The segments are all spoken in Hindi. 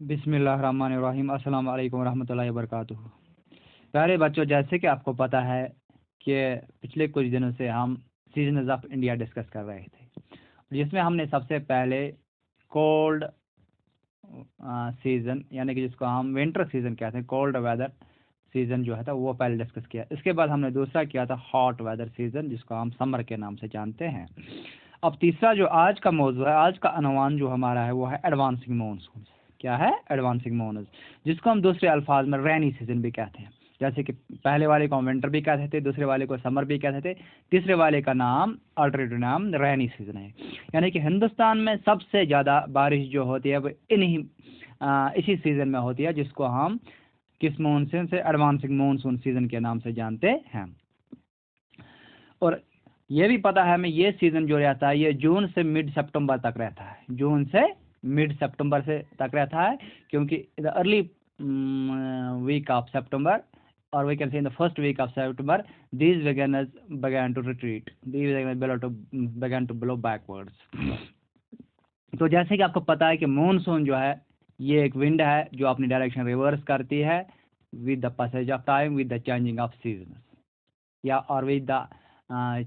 बिस्मिल्लाहिर्रहमानिर्रहीम। अस्सलाम वालेकुम रहमतुल्लाहि व बरकातुहू। प्यारे बच्चों, जैसे कि आपको पता है कि पिछले कुछ दिनों से हम सीजन्स ऑफ इंडिया डिस्कस कर रहे थे, जिसमें हमने सबसे पहले कोल्ड सीज़न यानी कि जिसको हम विंटर सीज़न कहते हैं, कोल्ड वेदर सीज़न जो है था वो पहले डिस्कस किया। इसके बाद हमने दूसरा किया था हॉट वेदर सीज़न, जिसको हम समर के नाम से जानते हैं। अब तीसरा जो आज का मौजूद है, आज का अनवान जो हमारा है वो है एडवांसिंग मानसून। क्या है? एडवांसिंग मानसून, जिसको हम दूसरे अल्फाज में रेनी सीजन भी कहते हैं। जैसे कि पहले वाले को हम विंटर भी कहते थे, दूसरे वाले को समर भी कहते थे, तीसरे वाले का नाम अल्टरनेटिव नाम रेनी सीजन है। यानी कि हिंदुस्तान में सबसे ज़्यादा बारिश जो होती है वो इसी सीज़न में होती है, जिसको हम किस मानसून से? एडवांसिंग मानसून सीज़न के नाम से जानते हैं। और ये भी पता है हमें, ये सीज़न जो रहता है ये जून से मिड सितंबर तक रहता है। जून से मिड सितंबर से तक रहता है, क्योंकि the early week of September और we can say in the first week of September these began to retreat, began to blow backwards। तो जैसे कि आपको पता है कि मानसून जो है ये एक विंड है जो अपनी डायरेक्शन रिवर्स करती है with the passage of time, with the changing off season या और with the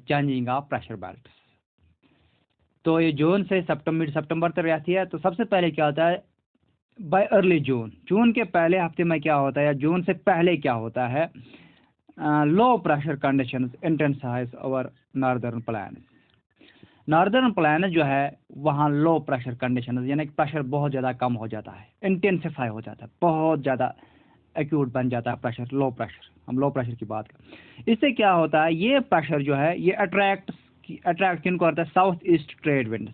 changing of pressure belt. तो ये जून से मिड सितंबर तक रहती है। तो सबसे पहले क्या होता है? बाय अर्ली जून के पहले हफ्ते में क्या होता है या जून से पहले क्या होता है? Low pressure conditions intensifies over northern plains. Northern plains जो है वहाँ लो प्रेशर कंडीशंस यानी कि प्रेशर बहुत ज़्यादा कम हो जाता है, इंटेंसिफाई हो जाता है, बहुत ज़्यादा एक्यूट बन जाता है प्रेशर, लो प्रेशर। हम लो प्रेशर की बात करें, इससे क्या होता है? ये प्रेशर जो है ये अट्रैक्ट किन को करता है? South east trade winds.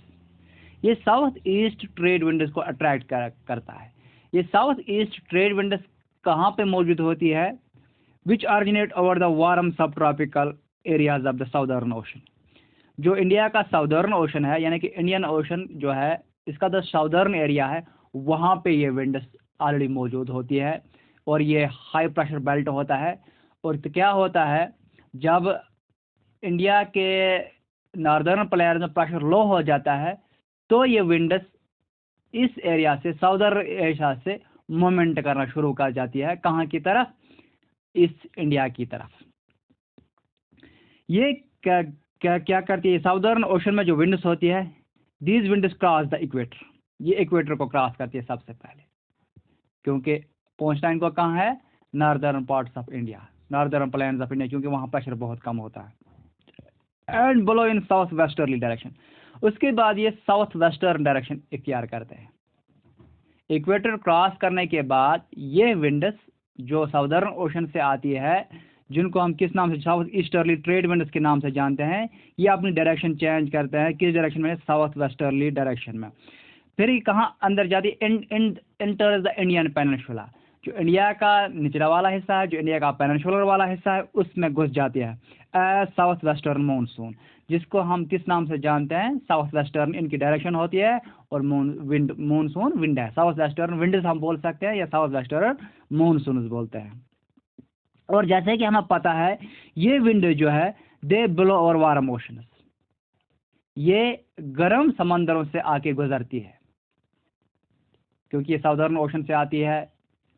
ये साउथ ईस्ट ट्रेड विंड्स को अट्रैक्ट करता है। ये साउथ ईस्ट ट्रेड विंड्स कहाँ पे मौजूद होती है? विच ऑरिजिनेट ओवर द वार्म सब tropical areas of the southern ocean. जो इंडिया का साउदर्न ओशन है यानी कि इंडियन ओशन जो है, इसका जो साउदर्न एरिया है वहाँ पे ये विंड्स ऑलरेडी मौजूद होती है और ये हाई प्रेशर बेल्ट होता है। और तो क्या होता है, जब इंडिया के नॉर्दर्न प्लेयर में प्रेशर लो हो जाता है तो ये विंड्स इस एरिया से, साउदर्न एरिया से मूवमेंट करना शुरू कर जाती है। कहाँ की तरफ? इस इंडिया की तरफ। ये क्या करती है? साउदर्न ओशन में जो विंड्स होती है, these winds cross the equator. ये इक्वेटर को क्रॉस करती है सबसे पहले, क्योंकि पहुंचना इनको कहाँ है? Northern parts of India, northern plains of India, क्योंकि वहाँ प्रेशर बहुत कम होता है। And blow in south westerly direction. उसके बाद ये साउथ वेस्टर्न डायरेक्शन इख्तियार करते हैं। इक्वेटर क्रॉस करने के बाद ये विंड्स जो साउदर्न ओशन से आती है, जिनको हम किस नाम से? साउथ ईस्टर्ली ट्रेड विंड्स के नाम से जानते हैं, ये अपनी डायरेक्शन चेंज करते हैं। किस डायरेक्शन में? साउथ वेस्टर्ली डायरेक्शन में। फिर ये कहाँ अंदर जाती है? इंटर्स द इंडियन पेनिनसुला। जो इंडिया का निचला वाला हिस्सा है, जो इंडिया का पेनिनसुलर वाला हिस्सा है, उसमें घुस जाती है एज साउथ वेस्टर्न मानसून, जिसको हम किस नाम से जानते हैं? साउथ वेस्टर्न इनकी डायरेक्शन होती है और मानसून विंड है। साउथ वेस्टर्न विंड्स हम बोल सकते हैं या साउथ वेस्टर्न मानसून बोलते हैं। और जैसे कि हमें पता है ये विंड जो है दे ब्लो ओवर वार्म ओशंस, ये गर्म समंदरों से आके गुजरती है, क्योंकि ये साउदर्न ओशन से आती है,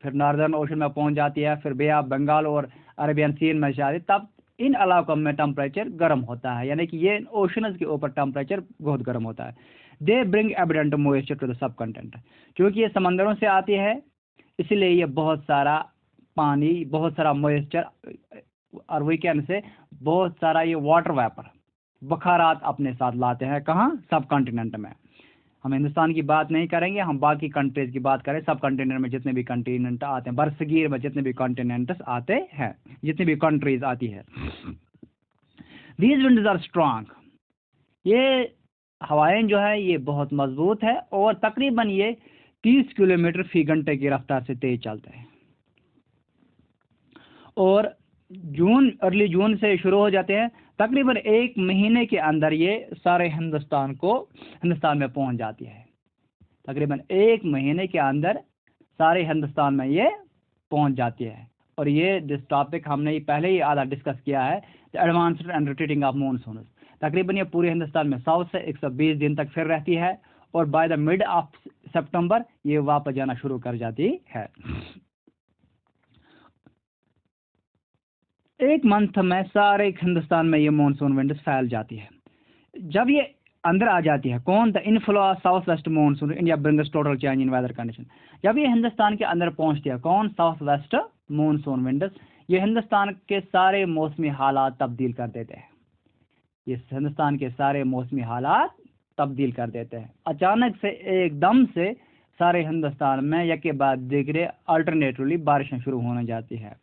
फिर नॉर्दर्न ओशन में पहुंच जाती है, फिर बे ऑफ बंगाल और अरेबियन सी में जाती है। तब इन इलाकों में टेम्परेचर गर्म होता है, यानी कि ये ओशंस के ऊपर टेम्परेचर बहुत गर्म होता है। They bring abundant moisture to the subcontinent. क्योंकि ये समंदरों से आती है, इसलिए ये बहुत सारा पानी, बहुत सारा मॉइस्चर और वीकेंड से बहुत सारा ये वाटर वेपर, बखारात अपने साथ लाते हैं। कहाँ? सब कॉन्टिनेंट में। हम हिंदुस्तान की बात नहीं करेंगे, हम बाकी कंट्रीज की बात करें। सब कॉन्टिनेंट में जितने भी कॉन्टिनेंट आते हैं, बरसगीर में जितने भी कॉन्टिनेंट्स आते हैं, जितनी भी कंट्रीज आती है, दीज विंड्स आर स्ट्रांग। ये हवाएं जो है ये बहुत मजबूत है और तकरीबन ये 30 किलोमीटर फी घंटे की रफ्तार से तेज चलते हैं। और अर्ली जून से शुरू हो जाते हैं, तकरीबन 1 महीने के अंदर ये सारे हिंदुस्तान में पहुंच जाती है। तकरीबन 1 महीने के अंदर सारे हिंदुस्तान में ये पहुंच जाती है। और ये दिस टॉपिक हमने पहले ही आधा डिस्कस किया है, the advanced and retreating of monsoon. तकरीबन ये पूरे हिंदुस्तान में साउथ से 120 दिन तक फिर रहती है और बाय द मिड ऑफ सितंबर ये वापस जाना शुरू कर जाती है। एक मंथ में सारे हिंदुस्तान में ये मानसून विंड्स फैल जाती है। जब ये अंदर आ जाती है, कौन the inflow of south west monsoon India brings total change in weather condition. जब ये हिंदुस्तान के अंदर पहुंचती है, कौन, साउथ वेस्ट मानसून विंड्स, ये हिंदुस्तान के सारे मौसमी हालात तब्दील कर देते हैं। ये हिंदुस्तान के सारे मौसमी हालात तब्दील कर देते हैं। अचानक से एकदम से सारे हिंदुस्तान में एक के बाद दूसरे अल्टरनेटिवली बारिशें शुरू होने जाती है।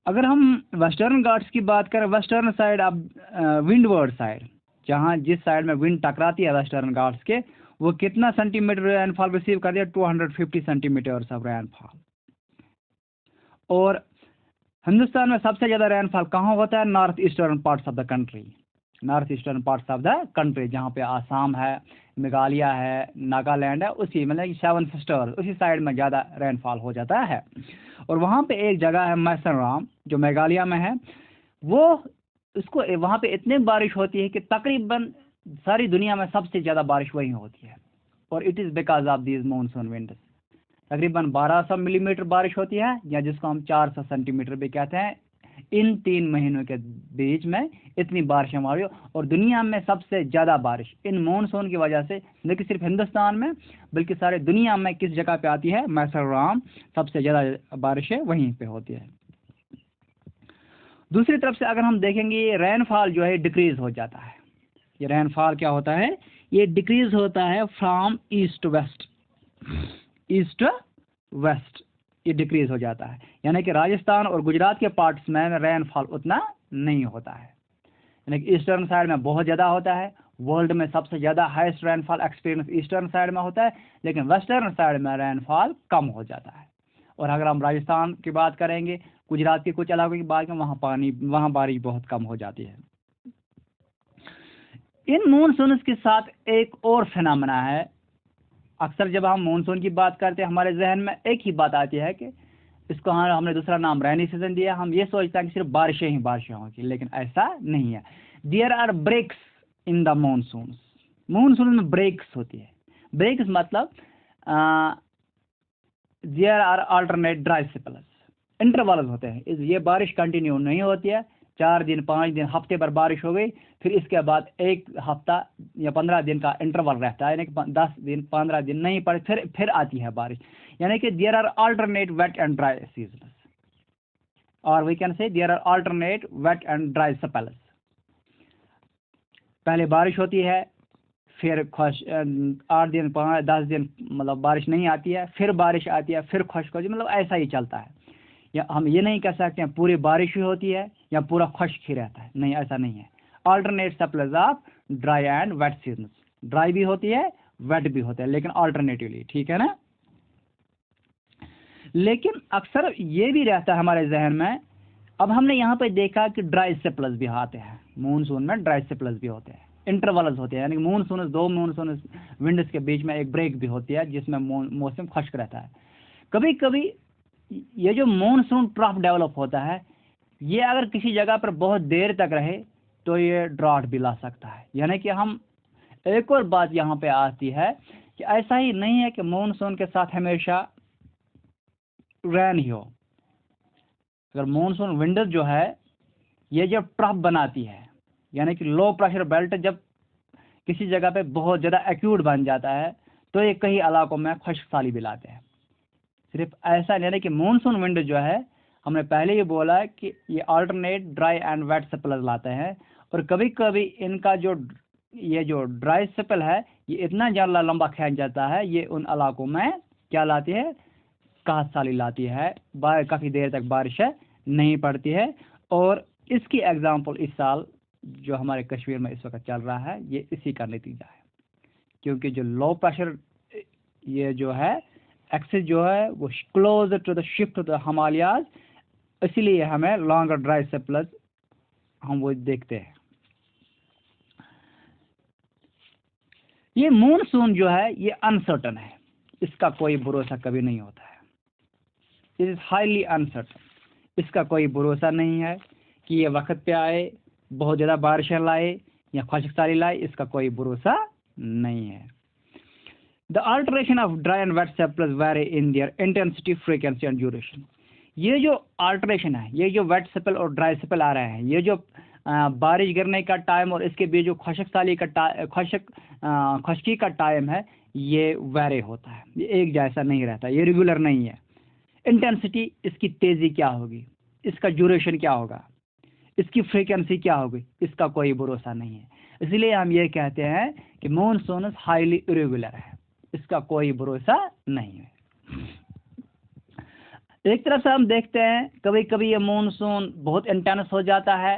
अगर हम वेस्टर्न घाट्स की बात करें, वेस्टर्न साइड, अब विंडवर्ड साइड, जहाँ जिस साइड में विंड टकराती है वेस्टर्न घाट्स के, वो कितना सेंटीमीटर रेनफॉल रिसीव कर दिया, 250 सेंटीमीटर ऑफ रेनफॉल। और हिंदुस्तान में सबसे ज़्यादा रेनफॉल कहाँ होता है, north eastern parts of the country, north eastern parts of the country, जहाँ पे आसाम है, मेघालय है, नागालैंड है, उसी मतलब 7 सिस्टर्स, उसी साइड में ज़्यादा रेनफॉल हो जाता है। और वहाँ पे एक जगह है मैसनराम जो मेघालय में है, वो उसको वहाँ पे इतनी बारिश होती है कि तकरीबन सारी दुनिया में सबसे ज़्यादा बारिश वहीं होती है। और it is because of these monsoon winds. तकरीबन 1200 मिलीमीटर बारिश होती है, या जिसको हम 400 सेंटीमीटर भी कहते हैं। इन 3 महीनों के बीच में इतनी बारिश हमारी, और दुनिया में सबसे ज़्यादा बारिश इन मानसून की वजह से न कि सिर्फ हिंदुस्तान में बल्कि सारे दुनिया में किस जगह पे आती है, मैसनराम, सबसे ज़्यादा बारिशें वहीं पे होती है। दूसरी तरफ से अगर हम देखेंगे, ये रेनफॉल जो है डिक्रीज हो जाता है। ये रेनफॉल क्या होता है, ये डिक्रीज होता है from east west, east west ये डिक्रीज हो जाता है। यानी कि राजस्थान और गुजरात के पार्ट्स में रेनफॉल उतना नहीं होता है, यानी कि ईस्टर्न साइड में बहुत ज़्यादा होता है। वर्ल्ड में सबसे ज़्यादा highest rainfall experience eastern side में होता है, लेकिन वेस्टर्न साइड में रेनफॉल कम हो जाता है। और अगर हम राजस्थान की बात करेंगे, गुजरात के कुछ इलाकों की बात करें, वहाँ बारिश बहुत कम हो जाती है। इन मानसून के साथ एक और फिनोमेना है। अक्सर जब हम मानसून की बात करते हैं, हमारे जहन में एक ही बात आती है कि इसको हमने दूसरा नाम रेनी सीजन दिया। हम ये सोचते हैं कि सिर्फ बारिशें ही बारिशें होंगी, लेकिन ऐसा नहीं है। There are breaks in the monsoon. Monsoon में ब्रेक्स होती है। ब्रेक्स मतलब there are alternate dry spells, intervals होते हैं। ये बारिश कंटिन्यू नहीं होती है, 4 दिन 5 दिन हफ्ते भर बारिश हो गई, फिर इसके बाद एक हफ्ता या 15 दिन का इंटरवल रहता है, यानी कि 10 दिन 15 दिन नहीं पड़े, फिर आती है बारिश। यानी कि there are alternate wet and dry season, और we can say there are alternate wet and dry spells. पहले बारिश होती है, फिर 8 दिन 10 दिन मतलब बारिश नहीं आती है, फिर बारिश आती है, फिर खुश्क होती है, मतलब ऐसा ही चलता है। या हम ये नहीं कह सकते हैं पूरी बारिश ही होती है या पूरा खुश्क ही रहता है, नहीं, ऐसा नहीं है। Alternate spells of dry and wet season, dry भी होती है, वेट भी होता है, लेकिन अल्टरनेटिवली, ठीक है ना। लेकिन अक्सर ये भी रहता है हमारे जहन में, अब हमने यहाँ पे देखा कि ड्राई स्पेल्स भी आते हैं मानसून में, ड्राई स्पेल्स भी होते हैं, इंटरवल्स होते हैं, यानी कि मानसून, 2 मानसून विंड्स के बीच में एक ब्रेक भी होती है, जिसमें मौसम खुश्क रहता है। कभी कभी ये जो मानसून ट्रफ डेवलप होता है, ये अगर किसी जगह पर बहुत देर तक रहे तो ये ड्रॉट भी ला सकता है। यानी कि हम एक और बात यहाँ पे आती है कि ऐसा ही नहीं है कि मानसून के साथ हमेशा रेन ही हो। अगर मानसून विंडस जो है ये जब ट्रफ बनाती है, यानी कि लो प्रेशर बेल्ट जब किसी जगह पे बहुत ज़्यादा एक्यूट बन जाता है, तो ये कई इलाकों में खुश्क साली भी लाते हैं। सिर्फ ऐसा नहीं है कि मानसून विंड जो है, हमने पहले ही बोला है कि ये alternate dry and wet spell लाते हैं, और कभी कभी इनका ये जो ड्राई स्पेल है ये इतना ज़्यादा लंबा खींच जाता है, ये उन इलाकों में क्या लाती है, काहत साली लाती है, काफ़ी देर तक बारिश नहीं पड़ती है। और इसकी एग्जाम्पल इस साल जो हमारे कश्मीर में इस वक्त चल रहा है, ये इसी का नतीजा है। क्योंकि जो लो प्रेशर ये जो है एक्सिस जो है वो close to the shift to the Himalayas, इसलिए हमें लॉन्गर ड्राई स्पेल्स हम वो देखते हैं। ये मानसून जो है ये अनसर्टन है, इसका कोई भरोसा कभी नहीं होता है। इट इज हाईली अनसर्टन, इसका कोई भरोसा नहीं है कि ये वक्त पे आए, बहुत ज़्यादा बारिशें लाए, या खुश्क साली लाई, इसका कोई भरोसा नहीं है। The alteration of dry and wet spells vary in their intensity, frequency and duration. ये जो अल्टरेशन है, ये जो वेट स्पेल और ड्राई स्पेल आ रहे हैं, ये जो बारिश गिरने का टाइम और इसके बीच जो खुश्क साली का खुश्की का टाइम है, ये वेरी होता है, ये एक जैसा नहीं रहता, ये रेगुलर नहीं है। इंटेंसिटी, इसकी तेज़ी क्या होगी, इसका ड्यूरेशन क्या होगा, इसकी फ्रीक्वेंसी क्या होगी, इसका कोई भरोसा नहीं है। इसलिए हम ये कहते हैं कि मॉनसून हाईली इरेगुलर है, इसका कोई भरोसा नहीं है। एक तरफ से हम देखते हैं कभी कभी ये मॉनसून बहुत इंटेंस हो जाता है,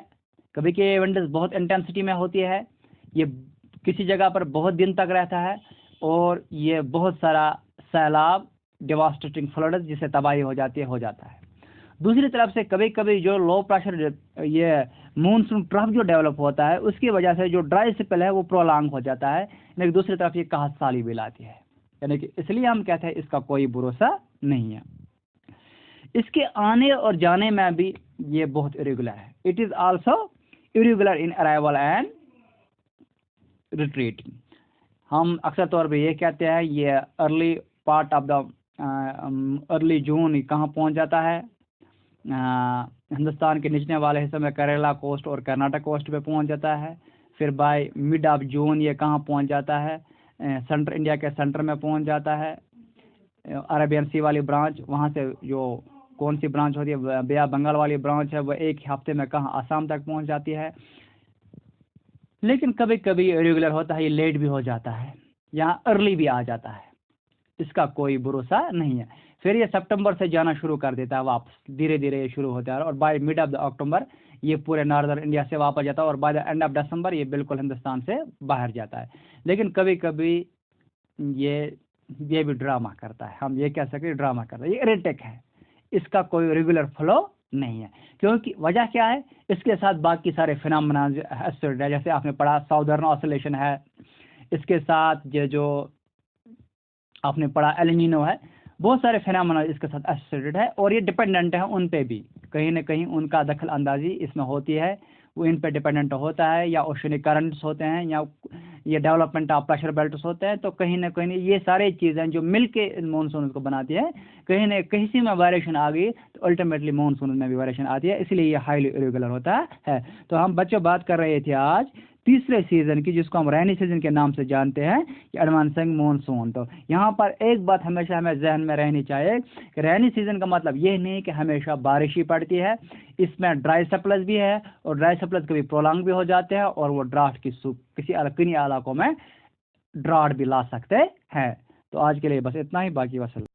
कभी के विंडर्स बहुत इंटेंसिटी में होती है, ये किसी जगह पर बहुत दिन तक रहता है और ये बहुत सारा सैलाब, डिवास्टेटिंग फ्लड जिससे तबाही हो जाता है। दूसरी तरफ से कभी कभी जो लो प्रेशर, ये मानसून ट्रफ जो डेवलप होता है, उसकी वजह से जो ड्राई स्पेल है वो प्रोलॉन्ग हो जाता है, लेकिन दूसरी तरफ ये कहत साली भी लाती है, यानी कि इसलिए हम कहते हैं इसका कोई भरोसा नहीं है। इसके आने और जाने में भी ये बहुत इरेगुलर है। It is also irregular in arrival and retreat. हम अक्सर तौर पे ये कहते हैं ये early part of the early June कहाँ पहुँच जाता है, हिंदुस्तान के निचले वाले हिस्से में केरला कोस्ट और कर्नाटक कोस्ट पे पहुंच जाता है। फिर बाय मिड ऑफ जून ये कहाँ पहुंच जाता है, सेंटर इंडिया के सेंटर में पहुंच जाता है। अरेबियन सी वाली ब्रांच, वहाँ से जो कौन सी ब्रांच होती है, बे ऑफ बंगाल वाली ब्रांच है, वह एक हफ्ते में कहाँ आसाम तक पहुंच जाती है। लेकिन कभी कभी इरेगुलर होता है, ये लेट भी हो जाता है, यहाँ अर्ली भी आ जाता है, इसका कोई भरोसा नहीं है। फिर ये सितंबर से जाना शुरू कर देता है वापस, धीरे धीरे ये शुरू होता है और by mid of the October ये पूरे नॉर्दर्न इंडिया से वापस जाता है और by the end of December ये बिल्कुल हिंदुस्तान से बाहर जाता है। लेकिन कभी कभी ये भी ड्रामा करता है, हम ये कह सकते हैं ड्रामा करता है, ये इरेटिक है, इसका कोई रेगुलर फ्लो नहीं है। क्योंकि वजह क्या है, इसके साथ बाकी सारे फिनोमेना एसोसिएटेड है, जैसे आपने पढ़ा साउदर्न ऑसिलेशन है, इसके साथ ये जो आपने पढ़ा एल नीनो है, बहुत सारे फिनोमेना इसके साथ एसोसिएटेड है और ये डिपेंडेंट है उन पे भी, कहीं ना कहीं उनका दखल अंदाजी इसमें होती है, वो इन पे डिपेंडेंट होता है, या ओशनिक करंट्स होते हैं, या ये डेवलपमेंट ऑफ प्रेशर बेल्ट्स होते हैं। तो कहीं ना कहीं ये सारी चीज़ें जो मिल के मानसून को बनाती है, कहीं ना कहीं में वेरिएशन आ गई तो अल्टीमेटली मानसून में भी वेरिएशन आती है, इसलिए ये हाईली इरेगुलर होता है। तो हम बच्चों बात कर रहे थे आज तीसरे सीज़न की, जिसको हम रैनी सीज़न के नाम से जानते हैं, कि एडवांसिंग मानसून। तो यहाँ पर एक बात हमेशा हमें जहन में रहनी चाहिए कि रैनी सीज़न का मतलब ये नहीं कि हमेशा बारिश ही पड़ती है, इसमें ड्राई सप्लाईज भी है और ड्राई सप्लाईज कभी प्रोलॉन्ग भी हो जाते हैं और वो ड्राफ्ट की किसी किन्हीं इलाकों में ड्राफ्ट भी ला सकते हैं। तो आज के लिए बस इतना ही, बाकी वसल।